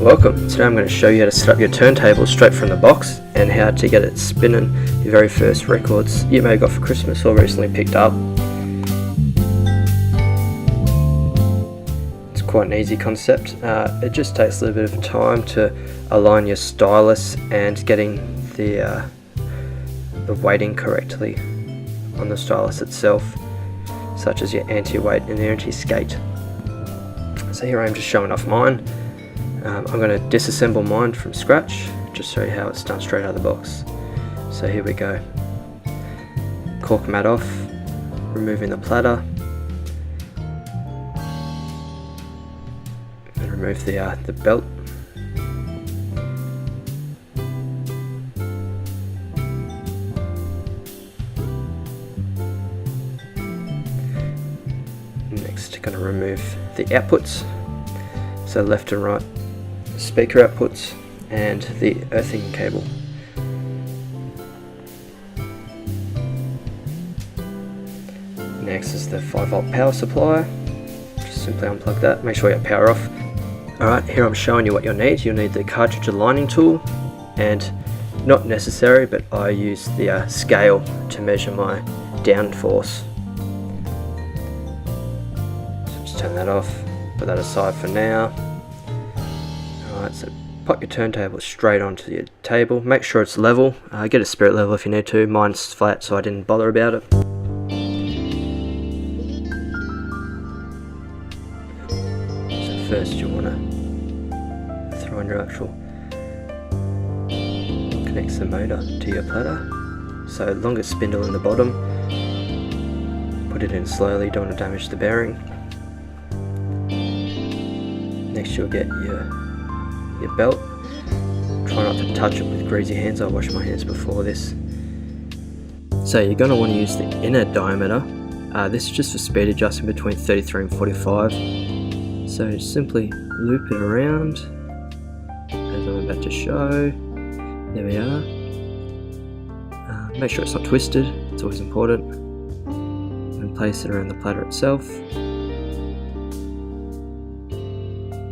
Welcome. Today I'm going to show you how to set up your turntable straight from the box and how to get it spinning your very first records you may have got for Christmas or recently picked up. It's quite an easy concept. It just takes a little bit of time to align your stylus and getting the weighting correctly on the stylus itself, such as your anti-weight and your anti-skate. So here I am just showing off mine. I'm going to disassemble mine from scratch, just show you how it's done straight out of the box. So here we go. Cork mat off, removing the platter, and remove the belt. Next, going to remove the outputs, so left and right speaker outputs and the earthing cable. Next is the 5-volt power supply. Just simply unplug that, make sure you have power off. Alright, here I'm showing you what you'll need. You'll need the cartridge aligning tool, and not necessary, but I use the scale to measure my downforce. So just turn that off, put that aside for now. Alright, so pop your turntable straight onto your table. Make sure it's level. Get a spirit level if you need to. Mine's flat, so I didn't bother about it. So first you want to throw in your actual connects the motor to your platter. So longest spindle in the bottom. Put it in slowly, don't want to damage the bearing. Next you'll get your belt. Try not to touch it with greasy hands. I washed my hands before this. So you're going to want to use the inner diameter. This is just for speed adjusting between 33 and 45. So simply loop it around as I'm about to show. There we are. Make sure it's not twisted, it's always important. And place it around the platter itself.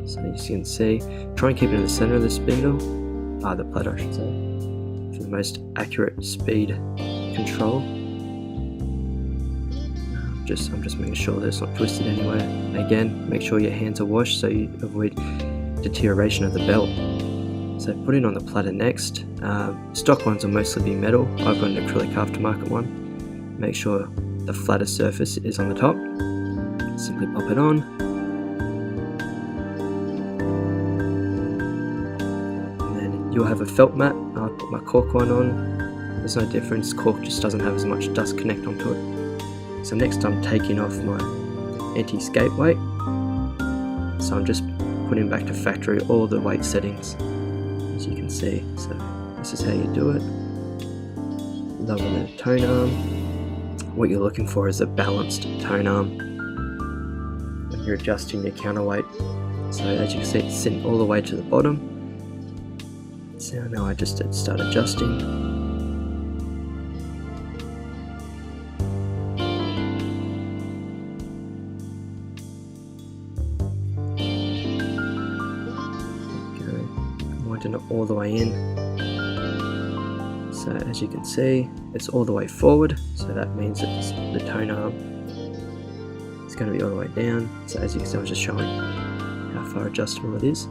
So as you can see, try and keep it in the center of the spindle, the platter I should say, for the most accurate speed control. I'm just making sure that it's not twisted anywhere. Again, make sure your hands are washed so you avoid deterioration of the belt. So put it on the platter next. Stock ones will mostly be metal. I've got an acrylic aftermarket one. Make sure the flatter surface is on the top. Simply pop it on. You'll have a felt mat. I'll put my cork one on. There's no difference, cork just doesn't have as much dust connect onto it. So next I'm taking off my anti-skate weight. So I'm just putting back to factory all the weight settings, as you can see. So this is how you do it. Lower the tone arm. What you're looking for is a balanced tone arm when you're adjusting your counterweight. So as you can see, it's sitting all the way to the bottom. So now I just start adjusting. Okay, winding it all the way in. So as you can see, it's all the way forward. So that means that the tone arm is going to be all the way down. So as you can see, I was just showing how far adjustable it is.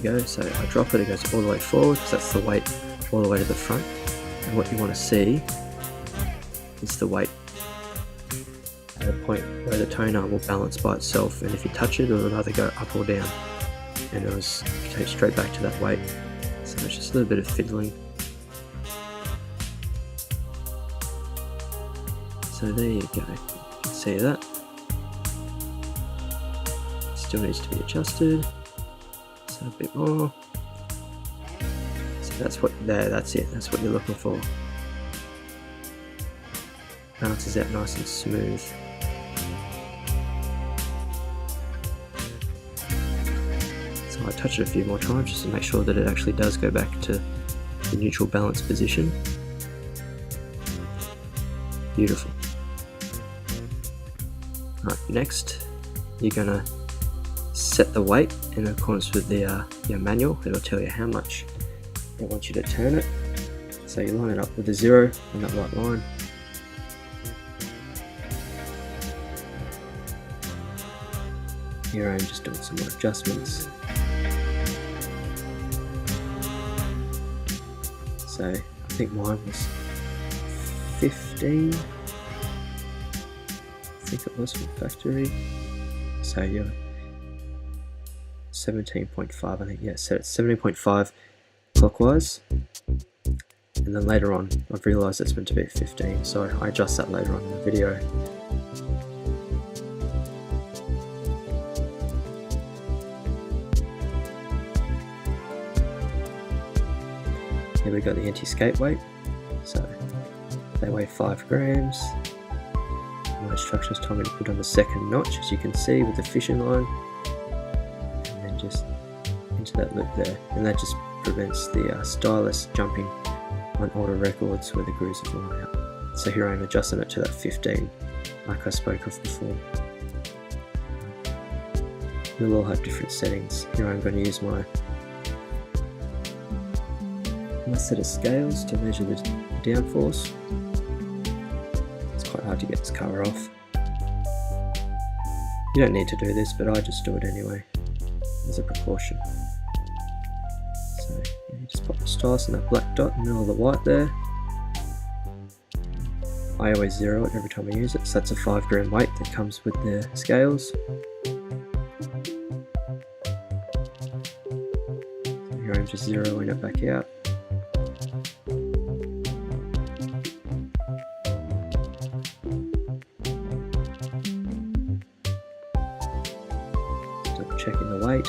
Go. So I drop it, it goes all the way forward because that's the weight all the way to the front, and what you want to see is the weight at a point where the tone arm will balance by itself, and if you touch it, it'll either go up or down, and it'll take straight back to that weight. So it's just a little bit of fiddling. So there you go, you can see that. Still needs to be adjusted. A bit more. So that's it, that's what you're looking for. Balances out nice and smooth. So I touch it a few more times just to make sure that it actually does go back to the neutral balance position. Beautiful. Right, next you're gonna set the weight in accordance with the your manual. It'll tell you how much it wants you to turn it. So you line it up with the 0 on that white line. Here I'm just doing some more adjustments. So I think mine was 15. I think it was from factory. So you're 17.5, I think, yeah, set it 17.5 clockwise. And then later on, I've realised it's meant to be 15, so I adjust that later on in the video. Here we got the anti-skate weight, so they weigh 5 grams. My instructions told me to put on the second notch, as you can see, with the fishing line, and then just into that loop there, and that just prevents the stylus jumping on older records where the grooves are falling out. So here I'm adjusting it to that 15, like I spoke of before. You'll all have different settings. Here I'm going to use my set of scales to measure the downforce. It's quite hard to get this cover off. You don't need to do this, but I just do it anyway, as a precaution. So you just pop the stylus in that black dot in the middle of the white there. I always zero it every time I use it, so that's a 5 gram weight that comes with the scales. So here I'm just zeroing it back out. Checking the weight.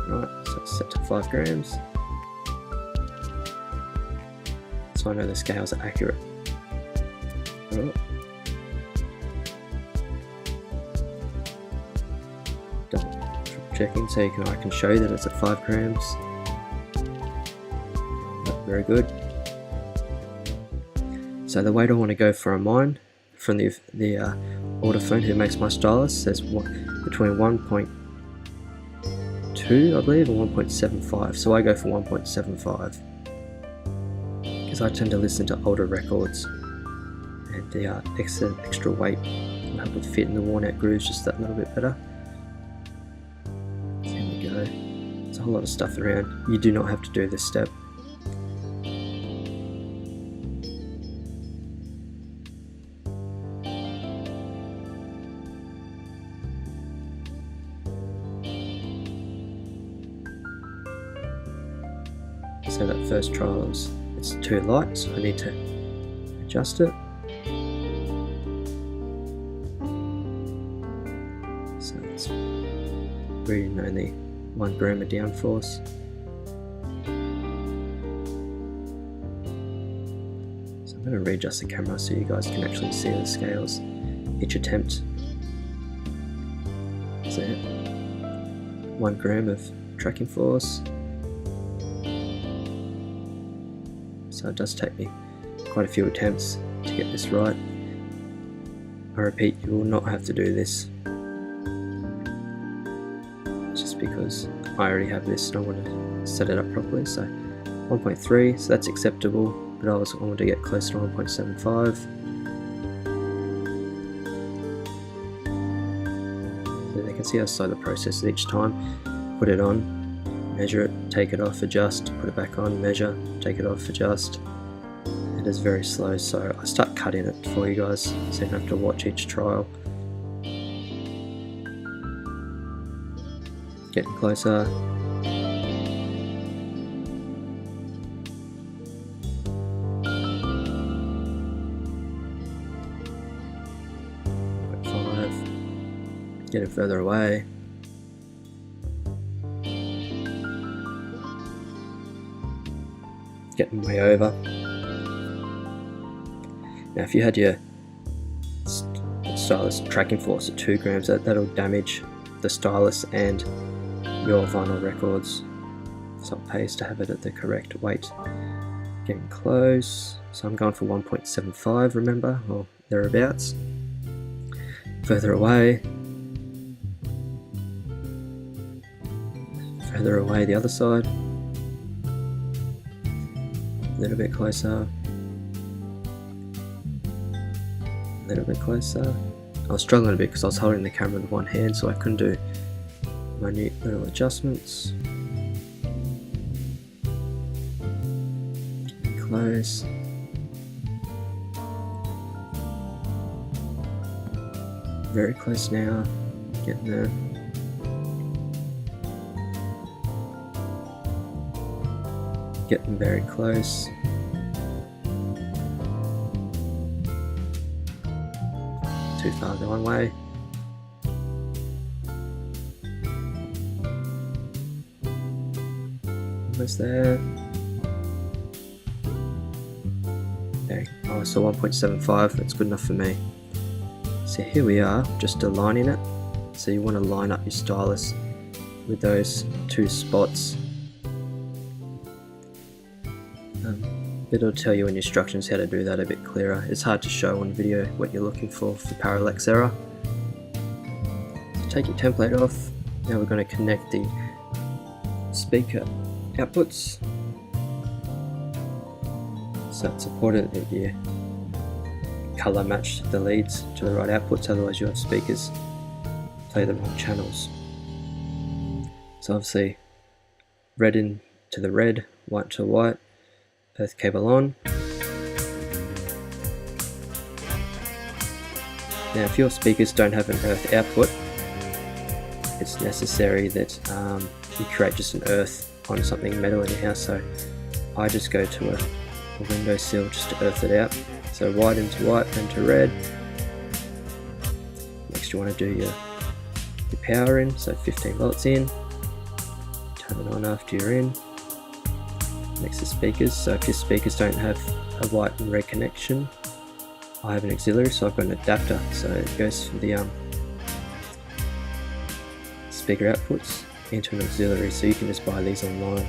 Right, so it's set to 5 grams. So I know the scales are accurate. Right. Double checking so I can show you that it's at 5 grams. Very good. So the weight I want to go for on mine, from the autophone who makes my stylus, says between 1.2 I believe and 1.75, so I go for 1.75 because I tend to listen to older records, and the extra weight will help it fit in the worn out grooves just that little bit better. There we go. There's a whole lot of stuff around. You do not have to do this step. So that first trial it's too light, so I need to adjust it. So it's reading only 1 gram of downforce. So I'm going to readjust the camera so you guys can actually see the scales each attempt. So 1 gram of tracking force. So it does take me quite a few attempts to get this right. I repeat, you will not have to do this, just because I already have this and I want to set it up properly. So 1.3, so that's acceptable, but I wanted to get closer to 1.75. So you can see how slow the process is each time. Put it on, measure it, take it off, adjust, put it back on, measure, take it off, adjust. It is very slow, so I start cutting it for you guys so you don't have to watch each trial. Getting closer. Getting further away. Getting way over. Now if you had your stylus tracking force at 2 grams, that'll damage the stylus and your vinyl records. So it pays to have it at the correct weight. Getting close, so I'm going for 1.75, remember, or thereabouts. Further away the other side, a little bit closer, a little bit closer. I was struggling a bit because I was holding the camera with one hand, so I couldn't do minute little adjustments. Close. Very close now, getting there. Getting very close. Too far the one way. Almost there. Okay, oh, so 1.75, that's good enough for me. So here we are, just aligning it. So you want to line up your stylus with those two spots. It'll tell you in instructions how to do that a bit clearer. It's hard to show on video what you're looking for parallax error. So take your template off. Now we're going to connect the speaker outputs. So it's important that you color match the leads to the right outputs, otherwise you have speakers play the wrong channels. So obviously red into the red, white to white, earth cable on. Now if your speakers don't have an earth output, it's necessary that you create just an earth on something metal in your house. So I just go to a windowsill just to earth it out. So white into white, then to red. Next you want to do your power in, so 15 volts in. Turn it on after you're in. Next to speakers, so if your speakers don't have a white and red connection, I have an auxiliary, so I've got an adapter, so it goes for the speaker outputs into an auxiliary, so you can just buy these online.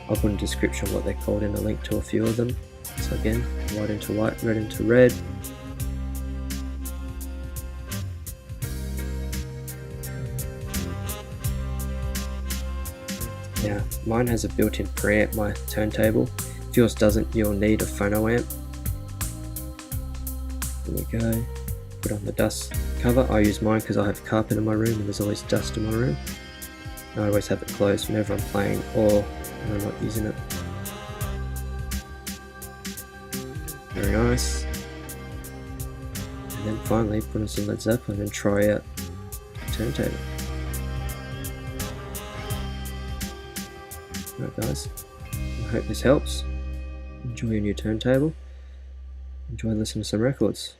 I'll put in the description what they're called and a link to a few of them. So again, white into white, red into red. Now, mine has a built-in preamp, my turntable. If yours doesn't, you'll need a phono amp. There we go. Put on the dust cover. I use mine because I have carpet in my room and there's always dust in my room. I always have it closed whenever I'm playing or when I'm not using it. Very nice. And then finally put on some Led Zeppelin and try out the turntable. Alright guys, I hope this helps. Enjoy your new turntable. Enjoy listening to some records.